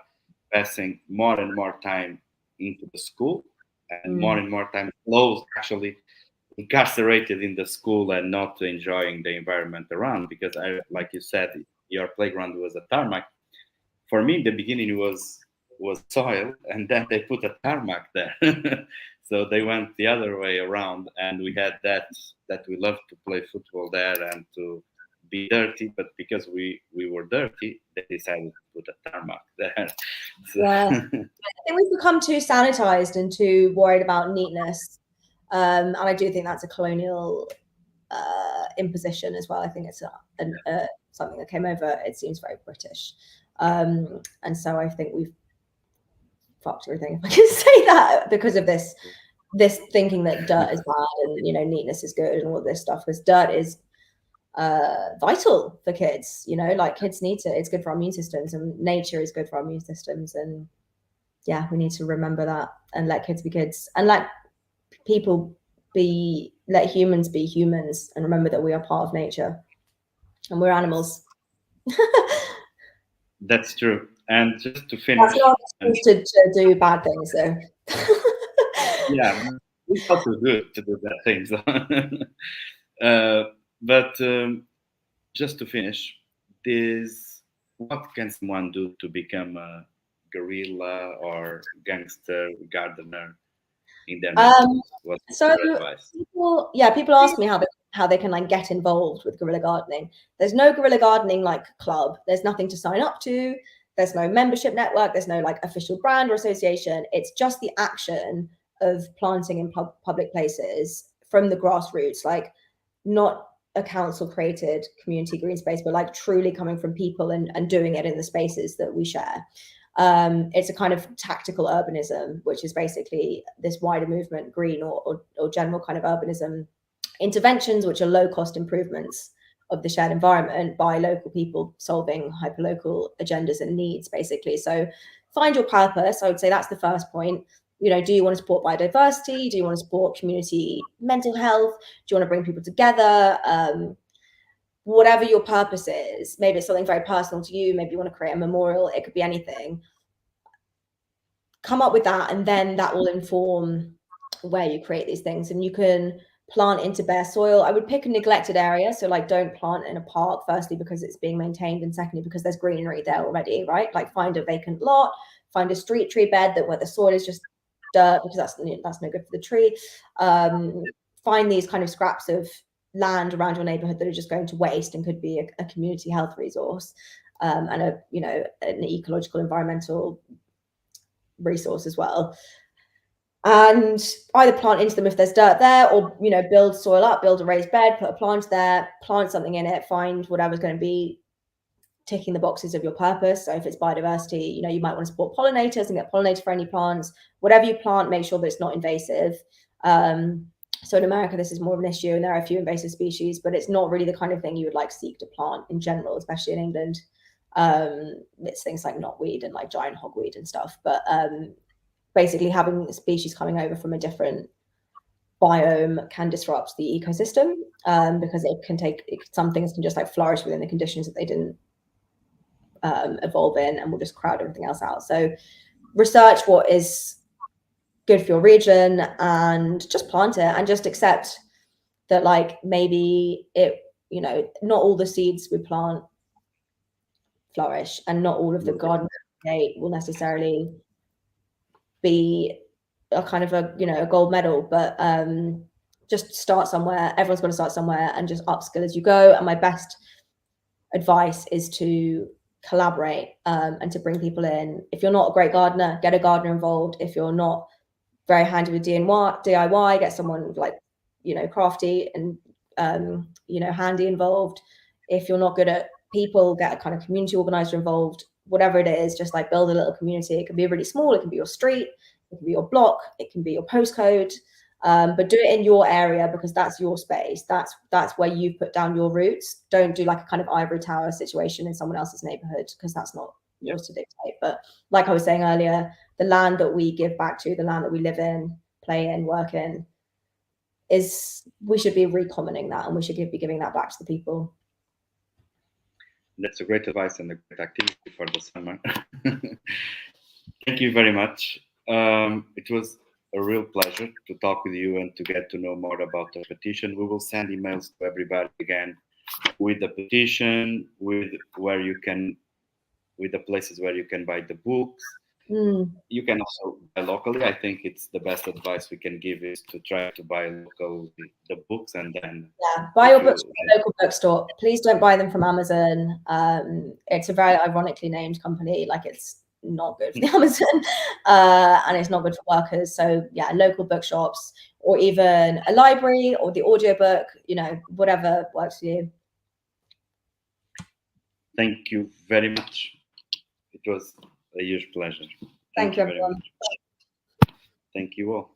Speaker 1: passing more and more time into the school, and more time closed, actually incarcerated in the school and not enjoying the environment around. Because like you said, your playground was a tarmac. For me, in the beginning, it was soil, and then they put a tarmac there. So they went the other way around, and we had that we loved to play football there and to be dirty, but because we were dirty, they decided to put a tarmac there. So.
Speaker 2: Yeah, I think we've become too sanitized and too worried about neatness, and I do think that's a colonial imposition as well. I think it's something that came over. It seems very British, and so I think we've fucked everything, if I can say that, because of this thinking that dirt is bad and neatness is good and all this stuff, because dirt is vital for kids. Like kids need to. It's good for our immune systems, and nature is good for our immune systems. And yeah, we need to remember that and let kids be kids, and let humans be humans, and remember that we are part of nature and we're animals.
Speaker 1: That's true. And just to finish,
Speaker 2: that's not to do bad things, though.
Speaker 1: Yeah, it's also good to do bad things. But just to finish, what can someone do to become a guerrilla or gangster gardener in their What's your advice?
Speaker 2: People ask me how they can like get involved with guerrilla gardening. There's no guerrilla gardening like club. There's nothing to sign up to. There's no membership network. There's no like official brand or association. It's just the action of planting in public places from the grassroots, like not a council created community green space, but like truly coming from people and doing it in the spaces that we share. It's a kind of tactical urbanism, which is basically this wider movement, green or general kind of urbanism interventions, which are low cost improvements of the shared environment by local people solving hyperlocal agendas and needs, basically. So find your purpose. I would say that's the first point. Do you want to support biodiversity? Do you want to support community mental health? Do you want to bring people together? Whatever your purpose is, maybe it's something very personal to you, maybe you want to create a memorial, it could be anything. Come up with that, and then that will inform where you create these things. And you can plant into bare soil. I would pick a neglected area, so like don't plant in a park, firstly because it's being maintained, and secondly because there's greenery there already, right? Like find a vacant lot, find a street tree bed where the soil is just dirt, because that's no good for the tree. Find these kind of scraps of land around your neighborhood that are just going to waste and could be a community health resource, and an ecological environmental resource as well. And either plant into them if there's dirt there, or build soil up, build a raised bed, put a plant there, plant something in it, find whatever's going to be ticking the boxes of your purpose. So if it's biodiversity, you might want to support pollinators and get pollinator friendly plants. Whatever you plant, make sure that it's not invasive. So in America, this is more of an issue, and there are a few invasive species, but it's not really the kind of thing you would like seek to plant in general, especially in England. It's things like knotweed and like giant hogweed and stuff. But basically, having species coming over from a different biome can disrupt the ecosystem, because some things can just like flourish within the conditions that they didn't evolve in, and will just crowd everything else out. So research what is good for your region, and just plant it and just accept that, like, maybe it, you know, not all the seeds we plant flourish, and not all of the garden will necessarily be a kind of a, you know, a gold medal, but just start somewhere. Everyone's got to start somewhere, and just upskill as you go. And my best advice is to collaborate, and to bring people in. If you're not a great gardener, get a gardener involved. If you're not very handy with DIY, get someone, like, you know, crafty and you know, handy involved. If you're not good at people, get a kind of community organizer involved. Whatever it is, just like build a little community. It can be really small, it can be your street, it can be your block, it can be your postcode, but do it in your area, because that's your space. That's where you put down your roots. Don't do like a kind of ivory tower situation in someone else's neighborhood, because that's not yours to dictate. But like I was saying earlier, the land that we give back to, the land that we live in, play in, work in, we should be recommoning that, and we should be giving that back to the people.
Speaker 1: That's a great advice and a great activity for the summer. Thank you very much. It was a real pleasure to talk with you and to get to know more about the petition. We will send emails to everybody again with the petition, with the places where you can buy the books. You can also buy locally. I think it's the best advice we can give is to try to buy locally the books, and then
Speaker 2: buy your books from a local bookstore. Please don't buy them from Amazon. It's a very ironically named company. Like, it's not good for the Amazon, and it's not good for workers. So yeah, local bookshops, or even a library, or the audiobook, you know, whatever works for you.
Speaker 1: Thank you very much. It was a huge pleasure.
Speaker 2: Thank you, everyone.
Speaker 1: Thank you all.